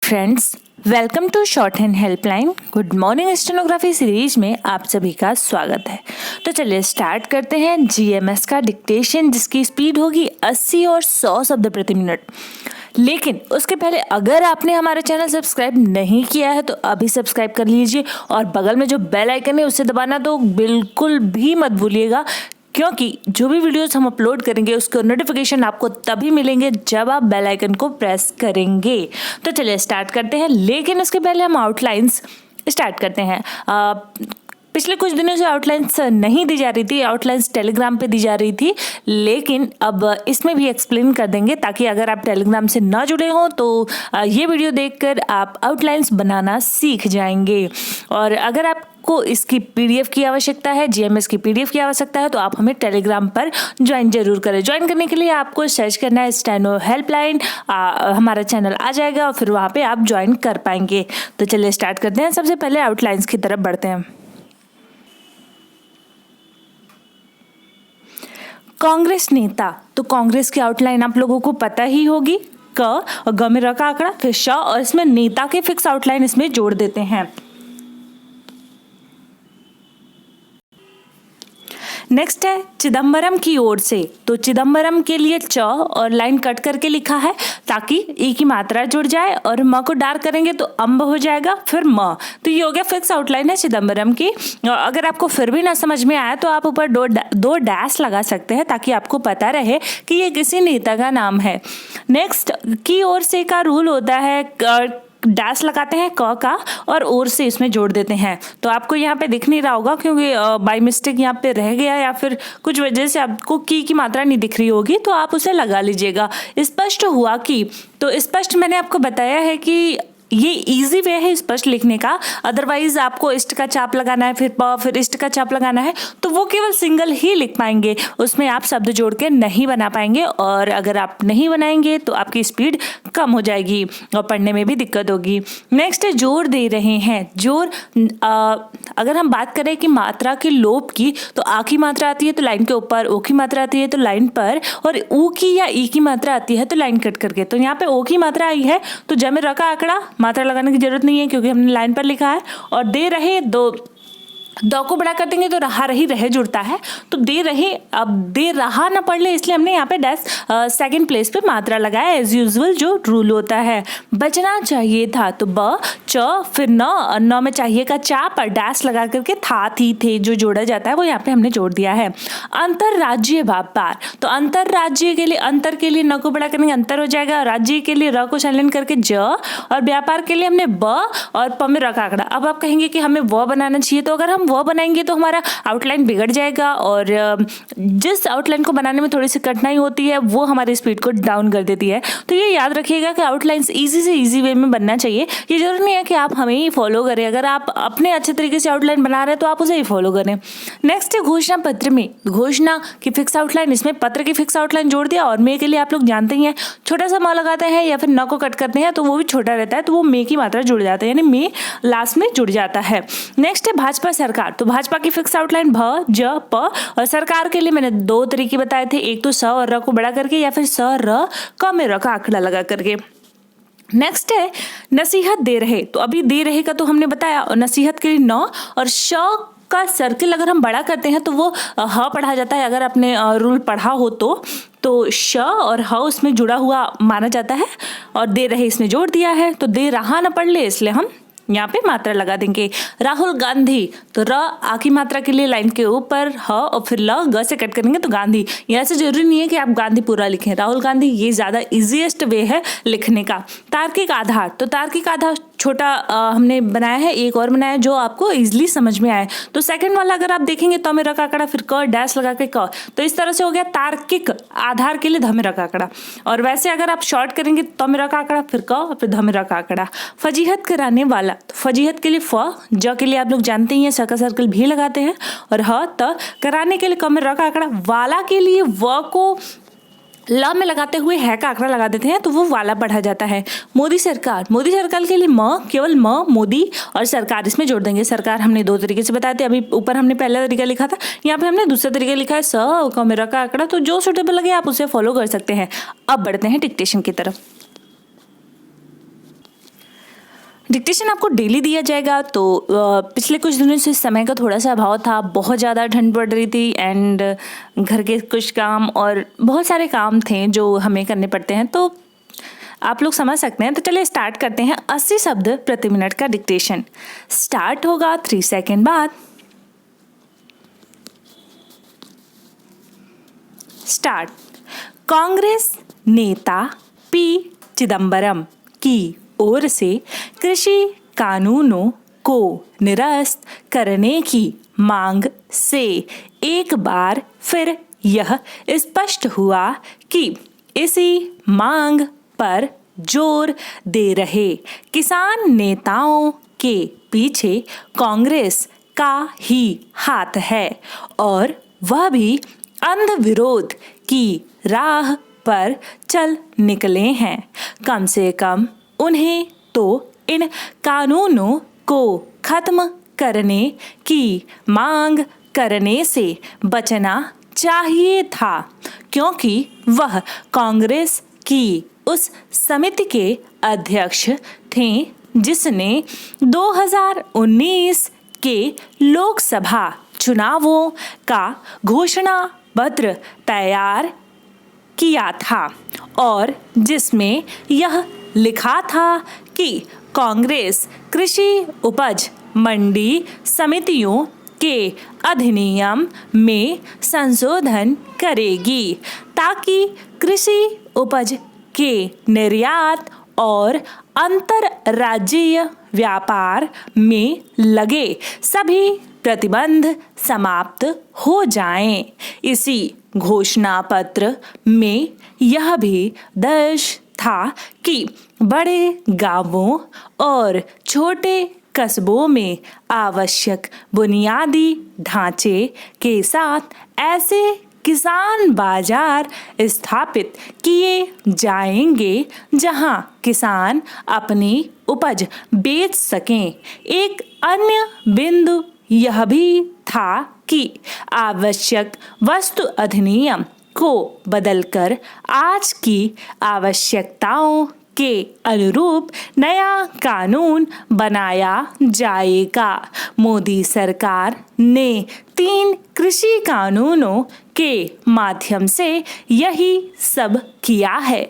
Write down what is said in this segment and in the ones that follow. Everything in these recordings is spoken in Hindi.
Friends, welcome to shorthand helpline. Good morning stenography series में आप सभी का स्वागत है। तो चलिए स्टार्ट करते हैं जीएमएस का डिक्टेशन, जिसकी स्पीड होगी 80 और 100 शब्द प्रति मिनट। लेकिन उसके पहले अगर आपने हमारा चैनल सब्सक्राइब नहीं किया है तो अभी सब्सक्राइब कर लीजिए और बगल में जो बेल आइकन है उसे दबाना तो बिल्कुल भी मत भूलिएगा, क्योंकि जो भी वीडियोस हम अपलोड करेंगे उसके नोटिफिकेशन आपको तभी मिलेंगे जब आप बेल आइकन को प्रेस करेंगे। तो चलिए स्टार्ट करते हैं, लेकिन उसके पहले हम आउटलाइंस स्टार्ट करते हैं। पिछले कुछ दिनों से आउटलाइंस नहीं दी जा रही थी, आउटलाइंस टेलीग्राम पे दी जा रही थी, लेकिन अब इसमें भी एक्सप्लेन कर देंगे ताकि अगर आप टेलीग्राम से ना जुड़े हों तो ये वीडियो देखकर आप आउटलाइंस बनाना सीख जाएंगे। और अगर आपको इसकी पीडीएफ की आवश्यकता है, जीएमएस की पीडीएफ की आवश्यकता है, तो आप हमें टेलीग्राम पर ज्वाइन जरूर करें। ज्वाइन करने के लिए आपको सर्च करना है स्टेनो हेल्पलाइन, हमारा चैनल आ जाएगा और फिर वहाँ पे आप ज्वाइन कर पाएंगे। तो चलिए स्टार्ट करते हैं। सबसे पहले आउटलाइंस की तरफ बढ़ते हैं। कांग्रेस नेता, तो कांग्रेस की आउटलाइन आप लोगों को पता ही होगी। क और ग में र का आंकड़ा, फिर श और इसमें नेता के फिक्स आउटलाइन इसमें जोड़ देते हैं। नेक्स्ट है चिदम्बरम की ओर से, तो चिदम्बरम के लिए च और लाइन कट करके लिखा है ताकि ई की मात्रा जुड़ जाए, और म को डार्क करेंगे तो अम्ब हो जाएगा, फिर म। तो ये हो गया फिक्स आउटलाइन है चिदम्बरम की। और अगर आपको फिर भी ना समझ में आया तो आप ऊपर दो डैश लगा सकते हैं ताकि आपको पता रहे कि ये किसी नेता का नाम है। नेक्स्ट की ओर से का रूल होता है, डैश लगाते हैं क का और ओर से इसमें जोड़ देते हैं। तो आपको यहाँ पे दिख नहीं रहा होगा क्योंकि बाय मिस्टेक यहाँ पे रह गया या फिर कुछ वजह से आपको की मात्रा नहीं दिख रही होगी, तो आप उसे लगा लीजिएगा। स्पष्ट हुआ कि, तो स्पष्ट मैंने आपको बताया है कि ये इजी वे है स्पष्ट लिखने का। अदरवाइज आपको इष्ट का चाप लगाना है, फिर इष्ट का चाप लगाना है, तो वो केवल सिंगल ही लिख पाएंगे, उसमें आप शब्द जोड़ के नहीं बना पाएंगे। और अगर आप नहीं बनाएंगे तो आपकी स्पीड कम हो जाएगी और पढ़ने में भी दिक्कत होगी। नेक्स्ट है जोर दे रहे हैं। जोर, अगर हम बात करें कि मात्रा के लोप की, तो आ की मात्रा आती है तो लाइन के ऊपर, ओ की मात्रा आती है तो लाइन पर, और ऊ की या ई की मात्रा आती है तो लाइन कट करके। तो यहाँ पे ओ की मात्रा आई है तो ज में र का आंकड़ा, मात्रा लगाने की जरूरत नहीं है क्योंकि हमने लाइन पर लिखा है। और दे रहे, दो को बड़ा कर देंगे तो रहा रही रह जुड़ता है, तो दे रहे, अब दे रहा ना पढ़ ले इसलिए हमने यहाँ पे डैश सेकंड प्लेस पे मात्रा लगाया एज यूजुअल जो रूल होता है। बचना चाहिए था, तो ब च फिर न में चाहिए का चा पर डैश लगा करके था थी थे जो जोड़ा जाता है वो यहाँ पे हमने जोड़ दिया है। अंतरराज्यीय व्यापार, तो अंतरराज्यीय के लिए, अंतर के लिए न को बड़ा करेंगे अंतर हो जाएगा, राज्य के लिए र को संलग्न करके ज, और व्यापार के लिए हमने ब और प में र का आंकड़ा। अब आप कहेंगे कि हमें वो बनाना चाहिए, तो अगर हम वो बनाएंगे तो हमारा आउटलाइन बिगड़ जाएगा, और जिस आउटलाइन को बनाने में थोड़ी सी कठिनाई होती है वो हमारी स्पीड को डाउन कर देती है। तो ये याद रखिएगा कि आउटलाइंस इजी से इजी वे में बनना चाहिए। ये जरूरी नहीं है कि आप हमें ही फॉलो करें, अगर आप अपने अच्छे तरीके से आउटलाइन बना रहे हैं तो आप उसे ही फॉलो करें। नेक्स्ट है घोषणा पत्र में, घोषणा की फिक्स आउटलाइन, इसमें पत्र की फिक्स आउटलाइन जोड़ दिया, और मे के लिए आप लोग जानते ही हैं छोटा सा म लगाते हैं या फिर न को कट करते हैं तो वो भी छोटा रहता है, तो वो मे की मात्रा जुड़ जाता है, यानी मे लास्ट में जुड़ जाता है। नेक्स्ट है भाजपा सरकार, तो भाजपा की फिक्स आउटलाइन भ ज प, और सरकार के लिए मैंने दो तरीके बताए थे, एक तो स और र को बड़ा करके या फिर स र क में र का आंकड़ा लगा करके। नेक्स्ट है नसीहत दे रहे, तो अभी दे रहे का तो हमने बताया, और नसीहत के लिए न और श का सर्किल अगर हम बड़ा करते हैं तो वो ह पढ़ा जाता है, अगर आपने रूल पढ़ा हो तो श और ह उसमें जुड़ा हुआ माना जाता है, और दे रहे इसमें जोड़ दिया है। तो दे रहा ना पढ़ ले इसलिए हम यहाँ पे मात्रा लगा देंगे। राहुल गांधी, तो र आ की मात्रा के लिए लाइन के ऊपर ह और फिर ल ग से कट करेंगे तो गांधी। यहाँ से जरूरी नहीं है कि आप गांधी पूरा लिखें, राहुल गांधी ये ज्यादा इजीएस्ट वे है लिखने का। तार्किक आधार, तो तार्किक आधार छोटा हमने बनाया है, एक और बनाया है जो आपको इजीली समझ में आए। तो सेकंड वाला अगर आप देखेंगे तो में र का आंकड़ा फिर क डैश लगा के क, तो इस तरह से हो गया तार्किक आधार के लिए ध में र का आंकड़ा। और वैसे अगर आप शॉर्ट करेंगे तो में र का आंकड़ा फिर क और फिर ध में र का आंकड़ा। फजीहत कराने वाला, तो फजीहत के लिए फ, ज के लिए आप लोग जानते ही हैं स का सर्कल भी लगाते हैं, और ह त कराने के लिए क में र का आंकड़ा, वाला के लिए व को ल में लगाते हुए है का आंकड़ा लगा देते हैं तो वो वाला पढ़ा जाता है। मोदी सरकार, मोदी सरकार के लिए म, केवल म, मोदी और सरकार इसमें जोड़ देंगे। सरकार हमने दो तरीके से बताते, अभी ऊपर हमने पहला तरीका लिखा था, यहाँ पे हमने दूसरा तरीका लिखा है स का मेरा का आंकड़ा, तो जो सुटेबल लगे आप उसे फॉलो कर सकते हैं। अब बढ़ते हैं डिक्टेशन की तरफ। डिक्टेशन आपको डेली दिया जाएगा। तो पिछले कुछ दिनों से समय का थोड़ा सा अभाव था, बहुत ज़्यादा ठंड पड़ रही थी एंड घर के कुछ काम और बहुत सारे काम थे जो हमें करने पड़ते हैं, तो आप लोग समझ सकते हैं। तो चलिए स्टार्ट करते हैं। 80 शब्द प्रति मिनट का डिक्टेशन स्टार्ट होगा 3 सेकेंड बाद। स्टार्ट। कांग्रेस नेता पी चिदंबरम की ओर से कृषि कानूनों को निरस्त करने की मांग से एक बार फिर यह स्पष्ट हुआ कि इसी मांग पर जोर दे रहे किसान नेताओं के पीछे कांग्रेस का ही हाथ है और वह भी अंध विरोध की राह पर चल निकले हैं। कम से कम उन्हें तो इन कानूनों को खत्म करने की मांग करने से बचना चाहिए था, क्योंकि वह कांग्रेस की उस समिति के अध्यक्ष थे जिसने 2019 के लोकसभा चुनावों का घोषणा पत्र तैयार किया था और जिसमें यह लिखा था कि कांग्रेस कृषि उपज मंडी समितियों के अधिनियम में संशोधन करेगी ताकि कृषि उपज के निर्यात और अंतर्राज्यीय व्यापार में लगे सभी प्रतिबंध समाप्त हो जाएं। इसी घोषणा पत्र में यह भी दर्ज था कि बड़े गांवों और छोटे कस्बों में आवश्यक बुनियादी ढांचे के साथ ऐसे किसान बाजार स्थापित किए जाएंगे जहां किसान अपनी उपज बेच सकें। एक अन्य बिंदु यह भी था कि आवश्यक वस्तु अधिनियम को बदलकर आज की आवश्यकताओं के अनुरूप नया कानून बनाया जाएगा। मोदी सरकार ने 3 कृषि कानूनों के माध्यम से यही सब किया है।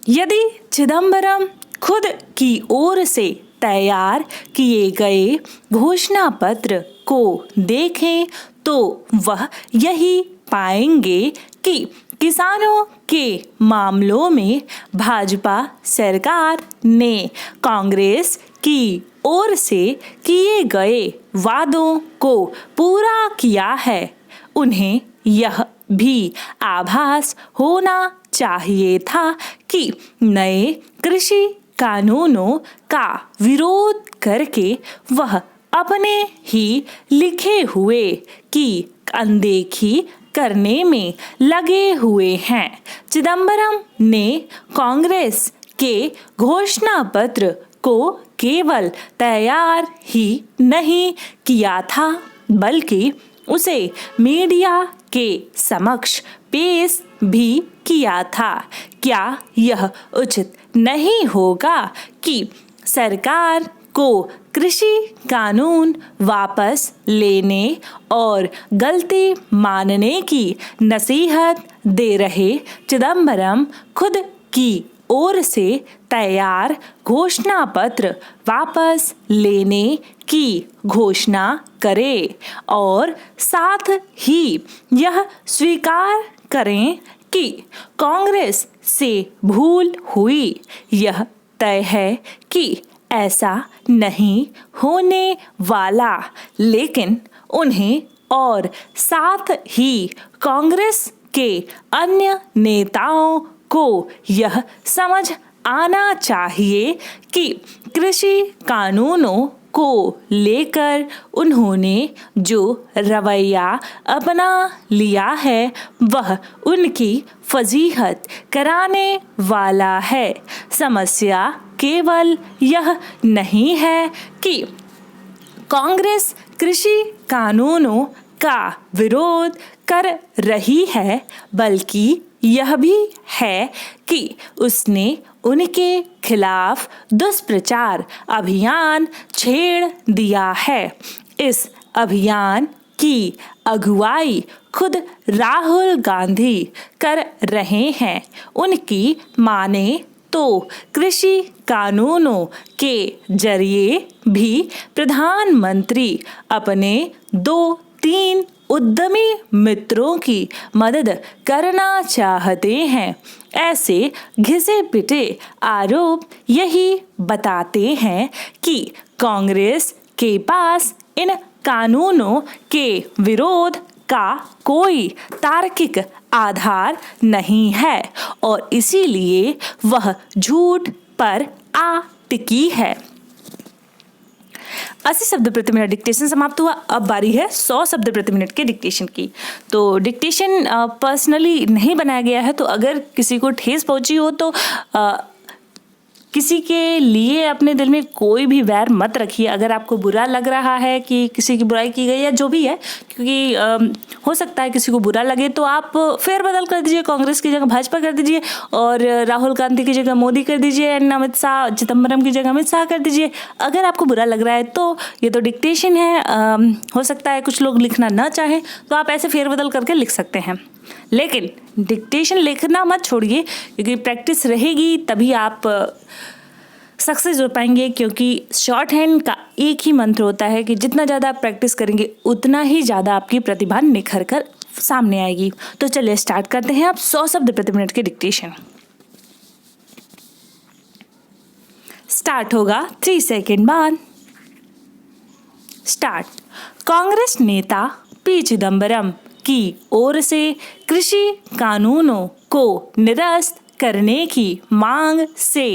यदि चिदंबरम खुद की ओर से तैयार किए गए घोषणा पत्र को देखें तो वह यही पाएंगे कि किसानों के मामलों में भाजपा सरकार ने कांग्रेस की ओर से किए गए वादों को पूरा किया है। उन्हें यह भी आभास होना चाहिए था कि नए कृषि कानूनों का विरोध करके वह अपने ही लिखे हुए की अनदेखी करने में लगे हुए हैं। चिदंबरम ने कांग्रेस के घोषणा पत्र को केवल तैयार ही नहीं किया था बल्कि उसे मीडिया के समक्ष पेश भी किया था। क्या यह उचित नहीं होगा कि सरकार को कृषि कानून वापस लेने और गलती मानने की नसीहत दे रहे चिदंबरम खुद की ओर से तैयार घोषणा पत्र वापस लेने की घोषणा करे और साथ ही यह स्वीकार करें कि कांग्रेस से भूल हुई। यह तय है कि ऐसा नहीं होने वाला, लेकिन उन्हें और साथ ही कांग्रेस के अन्य नेताओं को यह समझ आना चाहिए कि कृषि कानूनों को लेकर उन्होंने जो रवैया अपना लिया है वह उनकी फजीहत कराने वाला है। समस्या केवल यह नहीं है कि कांग्रेस कृषि कानूनों का विरोध कर रही है, बल्कि यह भी है कि उसने उनके खिलाफ दुष्प्रचार अभियान छेड़ दिया है। इस अभियान की अगुवाई खुद राहुल गांधी कर रहे हैं। उनकी माने तो कृषि कानूनों के जरिए भी प्रधानमंत्री अपने 2-3 उद्यमी मित्रों की मदद करना चाहते हैं। ऐसे घिसे पिटे आरोप यही बताते हैं कि कांग्रेस के पास इन कानूनों के विरोध का कोई तार्किक आधार नहीं है और इसीलिए वह झूठ पर आ टिकी है। 80 शब्द प्रति मिनट डिक्टेशन समाप्त हुआ। अब बारी है 100 शब्द प्रति मिनट के डिक्टेशन की। तो डिक्टेशन पर्सनली नहीं बनाया गया है, तो अगर किसी को ठेस पहुंची हो तो किसी के लिए अपने दिल में कोई भी वैर मत रखिए। अगर आपको बुरा लग रहा है कि किसी की बुराई की गई या जो भी है, क्योंकि हो सकता है किसी को बुरा लगे, तो आप फेरबदल कर दीजिए, कांग्रेस की जगह भाजपा कर दीजिए और राहुल गांधी की जगह मोदी कर दीजिए, अमित शाह चिदम्बरम की जगह अमित शाह कर दीजिए। अगर आपको बुरा लग रहा है तो ये तो डिक्टेशन है, हो सकता है कुछ लोग लिखना ना चाहें, तो आप ऐसे फेरबदल करके लिख सकते हैं। लेकिन डिक्टेशन लिखना मत छोड़िए, क्योंकि प्रैक्टिस रहेगी तभी आप सक्सेस हो पाएंगे। क्योंकि शॉर्ट हैंड का एक ही मंत्र होता है कि जितना ज़्यादा आप प्रैक्टिस करेंगे उतना ही ज़्यादा आपकी प्रतिभा निखर कर सामने आएगी। तो चलिए स्टार्ट करते हैं अब 100 शब्द प्रति मिनट के डिक्टेशन। स्टार्ट होगा 3 सेकेंड बाद। स्टार्ट। कांग्रेस नेता पी चिदम्बरम की ओर से कृषि कानूनों को निरस्त करने की मांग से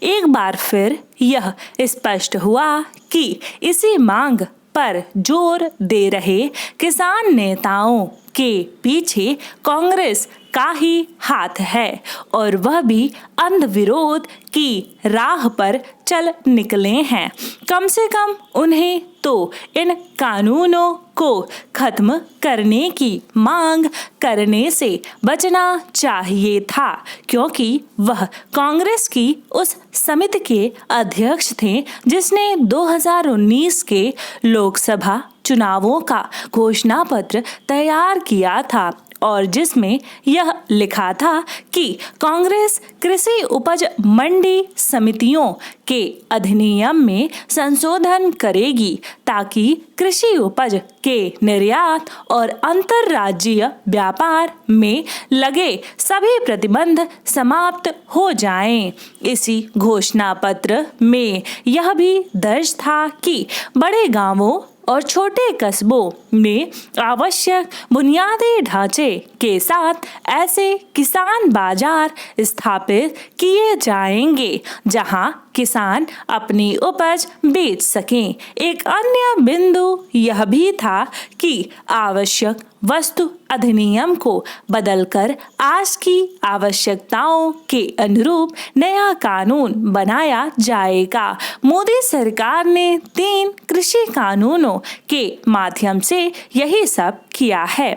एक बार फिर यह स्पष्ट हुआ कि इसी मांग पर जोर दे रहे किसान नेताओं के पीछे कांग्रेस का ही हाथ है और वह भी अंध विरोध की राह पर चल निकले हैं। कम से कम उन्हें तो इन कानूनों को खत्म करने की मांग करने से बचना चाहिए था, क्योंकि वह कांग्रेस की उस समिति के अध्यक्ष थे जिसने 2019 के लोकसभा चुनावों का घोषणा पत्र तैयार किया था और जिसमें यह लिखा था कि कांग्रेस कृषि उपज मंडी समितियों के अधिनियम में संशोधन करेगी ताकि कृषि उपज के निर्यात और अंतर्राज्यीय व्यापार में लगे सभी प्रतिबंध समाप्त हो जाएं। इसी घोषणा पत्र में यह भी दर्ज था कि बड़े गांवों और छोटे कस्बों में आवश्यक बुनियादी ढांचे के साथ ऐसे किसान बाजार स्थापित किए जाएंगे जहां किसान अपनी उपज बेच सकें। एक अन्य बिंदु यह भी था कि आवश्यक वस्तु अधिनियम को बदलकर आज की आवश्यकताओं के अनुरूप नया कानून बनाया जाएगा। मोदी सरकार ने 3 कृषि कानूनों के माध्यम से यही सब किया है।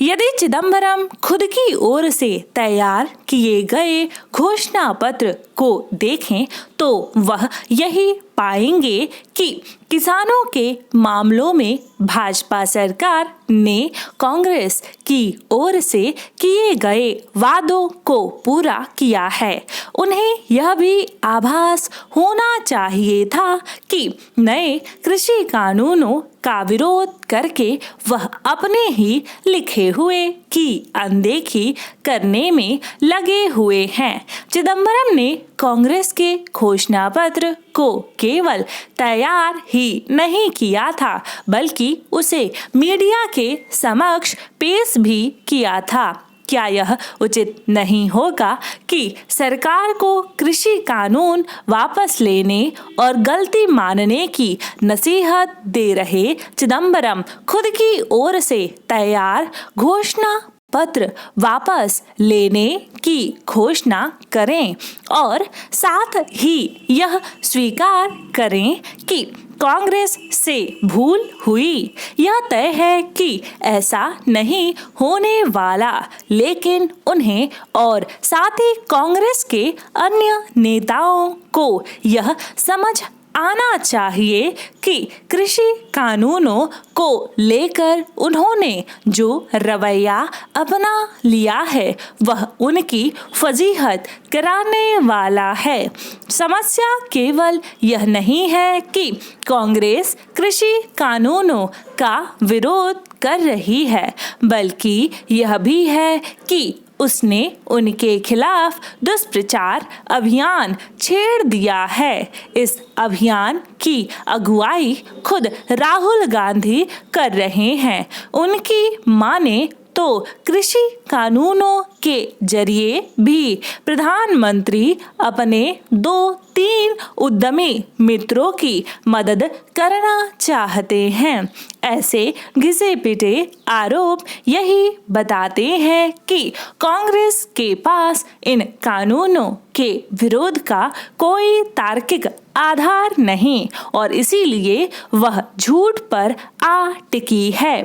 यदि चिदम्बरम खुद की ओर से तैयार किए गए घोषणा पत्र को देखें तो वह यही पाएंगे कि किसानों के मामलों में भाजपा सरकार ने कांग्रेस की ओर से किए गए वादों को पूरा किया है। उन्हें यह भी आभास होना चाहिए था कि नए कृषि कानूनों का विरोध करके वह अपने ही लिखे हुए की अनदेखी करने में लगे हुए हैं। चिदम्बरम ने कांग्रेस के घोषणा पत्र को केवल तैयार ही नहीं किया था बल्कि उसे मीडिया के समक्ष पेश भी किया था। क्या यह उचित नहीं होगा कि सरकार को कृषि कानून वापस लेने और गलती मानने की नसीहत दे रहे चिदम्बरम खुद की ओर से तैयार घोषणा पत्र वापस लेने की घोषणा करें और साथ ही यह स्वीकार करें कि कांग्रेस से भूल हुई। यह तय है कि ऐसा नहीं होने वाला, लेकिन उन्हें और साथ ही कांग्रेस के अन्य नेताओं को यह समझ आना चाहिए कि कृषि कानूनों को लेकर उन्होंने जो रवैया अपना लिया है वह उनकी फजीहत कराने वाला है। समस्या केवल यह नहीं है कि कांग्रेस कृषि कानूनों का विरोध कर रही है, बल्कि यह भी है कि उसने उनके खिलाफ दुष्प्रचार अभियान छेड़ दिया है। इस अभियान की अगुवाई खुद राहुल गांधी कर रहे हैं। उनकी माने तो कृषि कानूनों के जरिए भी प्रधानमंत्री अपने 2-3 उद्यमी मित्रों की मदद करना चाहते हैं। ऐसे घिसे पिटे आरोप यही बताते हैं कि कांग्रेस के पास इन कानूनों के विरोध का कोई तार्किक आधार नहीं और इसीलिए वह झूठ पर आ टिकी है।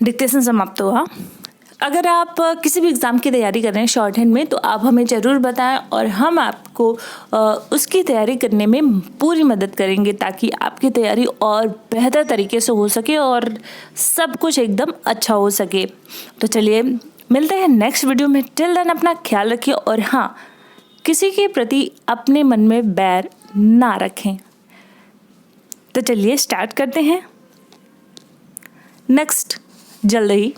डिक्टेशन समाप्त हुआ। अगर आप किसी भी एग्ज़ाम की तैयारी कर रहे हैं शॉर्ट हैंड में, तो आप हमें ज़रूर बताएं और हम आपको उसकी तैयारी करने में पूरी मदद करेंगे ताकि आपकी तैयारी और बेहतर तरीके से हो सके और सब कुछ एकदम अच्छा हो सके। तो चलिए मिलते हैं नेक्स्ट वीडियो में। टिल देन अपना ख्याल रखिए और हाँ, किसी के प्रति अपने मन में बैर ना रखें। तो चलिए स्टार्ट करते हैं नेक्स्ट जल्द ही।